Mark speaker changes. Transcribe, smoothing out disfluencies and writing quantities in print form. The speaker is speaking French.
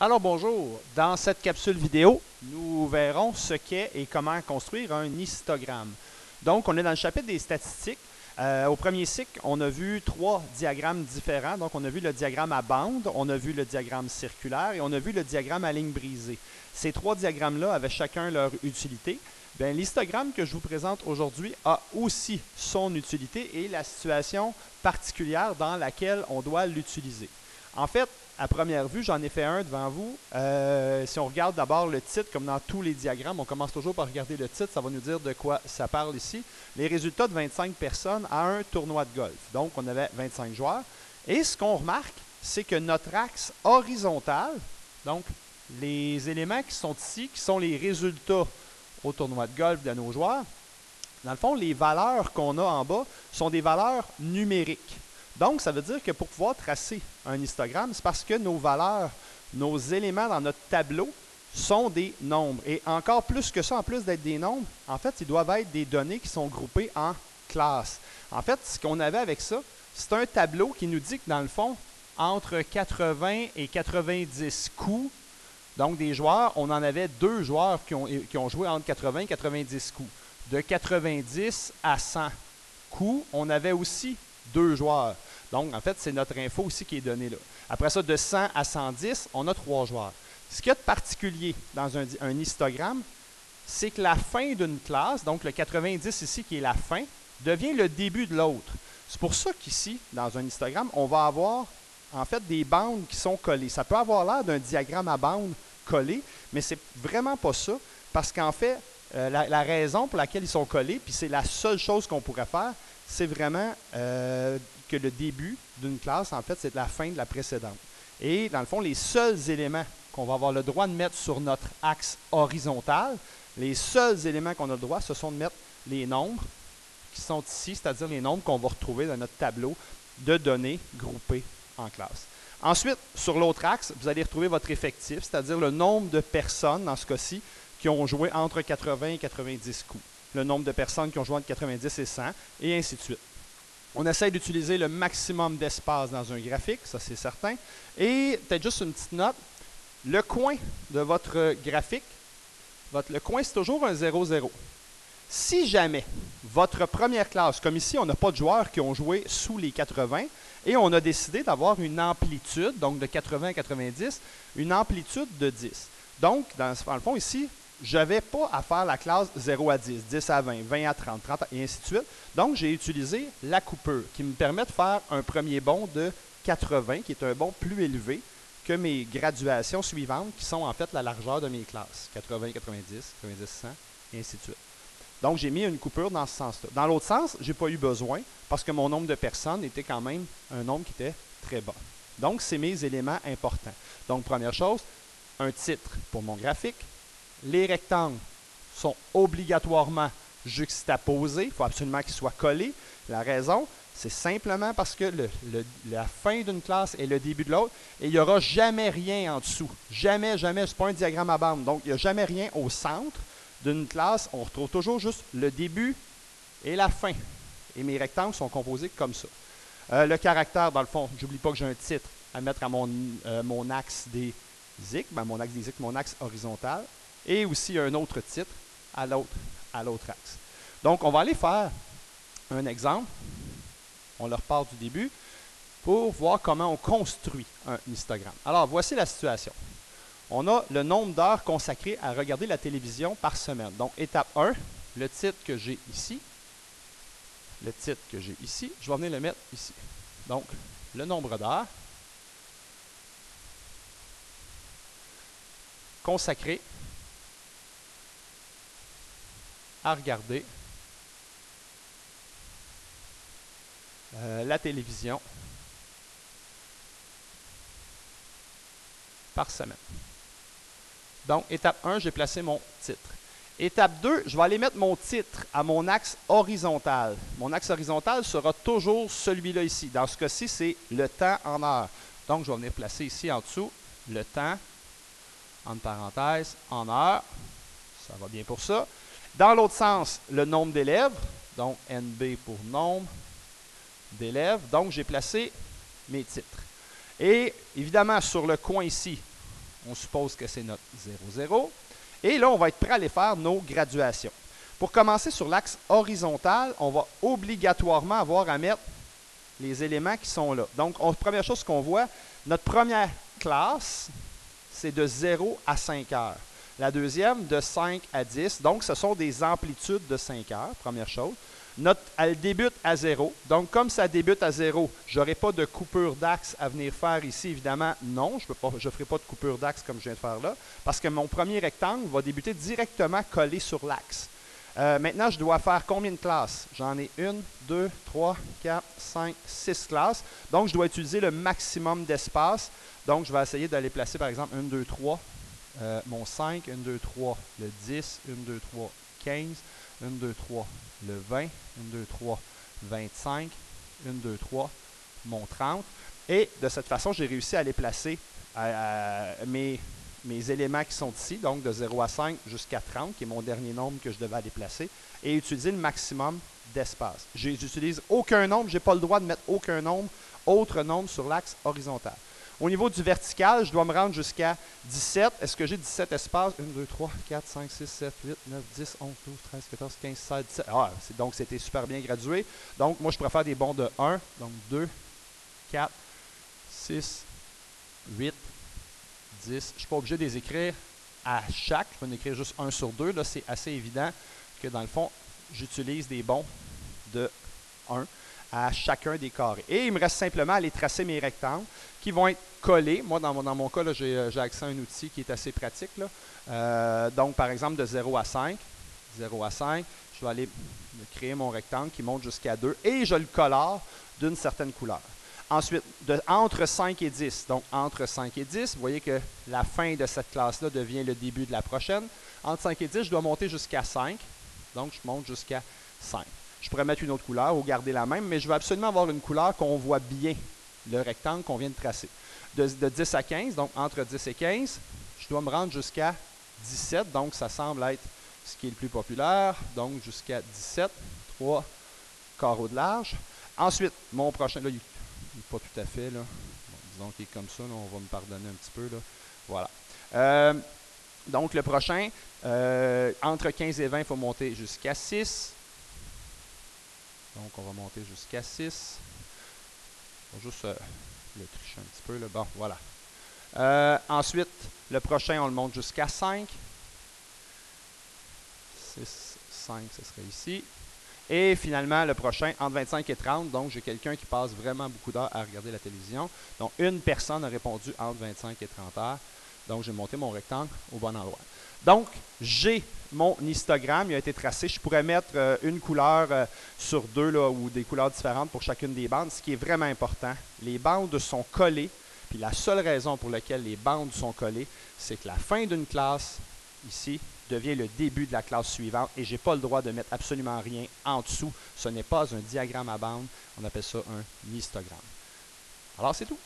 Speaker 1: Alors bonjour, dans cette capsule vidéo, nous verrons ce qu'est et comment construire un histogramme. Donc on est dans le chapitre des statistiques. Au premier cycle, on a vu trois diagrammes différents. Donc on a vu le diagramme à bande, on a vu le diagramme circulaire et on a vu le diagramme à ligne brisée. Ces trois diagrammes-là avaient chacun leur utilité. Bien, l'histogramme que je vous présente aujourd'hui a aussi son utilité et la situation particulière dans laquelle on doit l'utiliser. En fait, à première vue, j'en ai fait un devant vous. Si on regarde d'abord le titre, comme dans tous les diagrammes, on commence toujours par regarder le titre, ça va nous dire de quoi ça parle ici. Les résultats de 25 personnes à un tournoi de golf. Donc, on avait 25 joueurs. Et ce qu'on remarque, c'est que notre axe horizontal, donc les éléments qui sont ici, qui sont les résultats au tournoi de golf de nos joueurs, dans le fond, les valeurs qu'on a en bas sont des valeurs numériques. Donc, ça veut dire que pour pouvoir tracer un histogramme, c'est parce que nos valeurs, nos éléments dans notre tableau sont des nombres. Et encore plus que ça, en plus d'être des nombres, en fait, ils doivent être des données qui sont groupées en classes. En fait, ce qu'on avait avec ça, c'est un tableau qui nous dit que dans le fond, entre 80 et 90 coups, donc des joueurs, on en avait deux joueurs qui ont joué entre 80 et 90 coups. De 90 à 100 coups, on avait aussi deux joueurs. Donc, en fait, c'est notre info aussi qui est donnée là. Après ça, de 100 à 110, on a trois joueurs. Ce qu'il y a de particulier dans un histogramme, c'est que la fin d'une classe, donc le 90 ici qui est la fin, devient le début de l'autre. C'est pour ça qu'ici, dans un histogramme, on va avoir en fait des bandes qui sont collées. Ça peut avoir l'air d'un diagramme à bandes collé, mais c'est vraiment pas ça, parce qu'en fait, la raison pour laquelle ils sont collés, puis c'est la seule chose qu'on pourrait faire, c'est vraiment que le début d'une classe, en fait, c'est la fin de la précédente. Et dans le fond, les seuls éléments qu'on va avoir le droit de mettre sur notre axe horizontal, les seuls éléments qu'on a le droit, ce sont de mettre les nombres qui sont ici, c'est-à-dire les nombres qu'on va retrouver dans notre tableau de données groupées en classe. Ensuite, sur l'autre axe, vous allez retrouver votre effectif, c'est-à-dire le nombre de personnes, dans ce cas-ci, qui ont joué entre 80 et 90 coups. Le nombre de personnes qui ont joué entre 90 et 100, et ainsi de suite. On essaie d'utiliser le maximum d'espace dans un graphique, ça c'est certain. Et peut-être juste une petite note, le coin de votre graphique, le coin c'est toujours un 0,0. Si jamais votre première classe, comme ici on n'a pas de joueurs qui ont joué sous les 80, et on a décidé d'avoir une amplitude, donc de 80 à 90, une amplitude de 10. Donc, dans le fond ici, je n'avais pas à faire la classe 0 à 10, 10 à 20, 20 à 30, 30 et ainsi de suite. Donc, j'ai utilisé la coupure qui me permet de faire un premier bond de 80, qui est un bond plus élevé que mes graduations suivantes, qui sont en fait la largeur de mes classes. 80, 90, 90, 100, et ainsi de suite. Donc, j'ai mis une coupure dans ce sens-là. Dans l'autre sens, je n'ai pas eu besoin parce que mon nombre de personnes était quand même un nombre qui était très bas. Donc, c'est mes éléments importants. Donc, première chose, un titre pour mon graphique. Les rectangles sont obligatoirement juxtaposés. Il faut absolument qu'ils soient collés. La raison, c'est simplement parce que la fin d'une classe est le début de l'autre et il n'y aura jamais rien en dessous. Jamais, jamais. Ce n'est pas un diagramme à bande. Donc, il n'y a jamais rien au centre d'une classe. On retrouve toujours juste le début et la fin. Et mes rectangles sont composés comme ça. Le caractère, dans le fond, j'oublie pas que j'ai un titre à mettre à mon axe des Zik, mon axe horizontal, et aussi un autre titre à l'autre axe. Donc, on va aller faire un exemple. On leur part du début pour voir comment on construit un histogramme. Alors, voici la situation. On a le nombre d'heures consacrées à regarder la télévision par semaine. Donc, étape 1, le titre que j'ai ici. Le titre que j'ai ici, je vais venir le mettre ici. Donc, le nombre d'heures consacré à regarder la télévision par semaine. Donc, étape 1, j'ai placé mon titre. Étape 2, je vais aller mettre mon titre à mon axe horizontal. Mon axe horizontal sera toujours celui-là ici. Dans ce cas-ci, c'est le temps en heures. Donc, je vais venir placer ici en dessous le temps, entre parenthèses, en heures. Ça va bien pour ça. Dans l'autre sens, le nombre d'élèves. Donc, NB pour nombre d'élèves. Donc, j'ai placé mes titres. Et évidemment, sur le coin ici, On suppose que c'est notre 0, 0. Et là, on va être prêt à aller faire nos graduations. Pour commencer sur l'axe horizontal, on va obligatoirement avoir à mettre les éléments qui sont là. Donc, première chose qu'on voit, notre première classe, c'est de 0 à 5 heures. La deuxième, de 5 à 10. Donc, ce sont des amplitudes de 5 heures, première chose. Elle débute à 0. Donc, comme ça débute à 0, je n'aurai pas de coupure d'axe à venir faire ici. Évidemment, non, je ne ferai pas de coupure d'axe comme je viens de faire là, parce que mon premier rectangle va débuter directement collé sur l'axe. Maintenant, je dois faire combien de classes? J'en ai 1, 2, 3, 4, 5, 6 classes. Donc, je dois utiliser le maximum d'espace. Donc, je vais essayer d'aller placer, par exemple, 1, 2, 3, mon 5, 1, 2, 3, le 10, 1, 2, 3, 15, 1, 2, 3, le 20, 1, 2, 3, 25, 1, 2, 3, mon 30. Et de cette façon, j'ai réussi à les placer mes éléments qui sont ici, donc de 0 à 5 jusqu'à 30, qui est mon dernier nombre que je devais aller placer, et utiliser le maximum d'espace. J'utilise aucun nombre, je n'ai pas le droit de mettre aucun autre nombre sur l'axe horizontal. Au niveau du vertical, je dois me rendre jusqu'à 17. Est-ce que j'ai 17 espaces? 1, 2, 3, 4, 5, 6, 7, 8, 9, 10, 11, 12, 13, 14, 15, 16, 17. Ah, donc c'était super bien gradué. Donc, moi, je préfère des bonds de 1, donc 2, 4, 6, 8, 10. Je ne suis pas obligé de les écrire à chaque. Je vais en écrire juste 1 sur 2. Là, c'est assez évident que dans le fond, j'utilise des bonds de 1 à chacun des carrés. Et il me reste simplement à aller tracer mes rectangles qui vont être collés. Moi, dans mon cas, j'ai accès à un outil qui est assez pratique. Donc, par exemple, de 0 à 5. 0 à 5, je vais aller créer mon rectangle qui monte jusqu'à 2 et je le colore d'une certaine couleur. Ensuite, entre 5 et 10, donc entre 5 et 10, vous voyez que la fin de cette classe-là devient le début de la prochaine. Entre 5 et 10, je dois monter jusqu'à 5, donc je monte jusqu'à 5. Je pourrais mettre une autre couleur ou garder la même, mais je veux absolument avoir une couleur qu'on voit bien, le rectangle qu'on vient de tracer. De 10 à 15, donc entre 10 et 15, je dois me rendre jusqu'à 17, donc ça semble être ce qui est le plus populaire, donc jusqu'à 17, 3 carreaux de large. Ensuite, mon prochain, là, il n'est pas tout à fait, là. Bon, disons qu'il est comme ça, là, on va me pardonner un petit peu, là. Voilà. Donc, le prochain, entre 15 et 20, il faut monter jusqu'à 6. Donc, on va monter jusqu'à 6. On va juste le tricher un petit peu, là. Bon, voilà. Ensuite, le prochain, on le monte jusqu'à 5. 6, 5, ce serait ici. Et finalement, le prochain, entre 25 et 30. Donc, j'ai quelqu'un qui passe vraiment beaucoup d'heures à regarder la télévision. Donc, une personne a répondu entre 25 et 30 heures. Donc, j'ai monté mon rectangle au bon endroit. Donc, j'ai mon histogramme. Il a été tracé. Je pourrais mettre une couleur sur deux là, ou des couleurs différentes pour chacune des bandes. Ce qui est vraiment important, les bandes sont collées. Puis la seule raison pour laquelle les bandes sont collées, c'est que la fin d'une classe, ici, devient le début de la classe suivante et je n'ai pas le droit de mettre absolument rien en dessous. Ce n'est pas un diagramme à bande, on appelle ça un histogramme. Alors, c'est tout.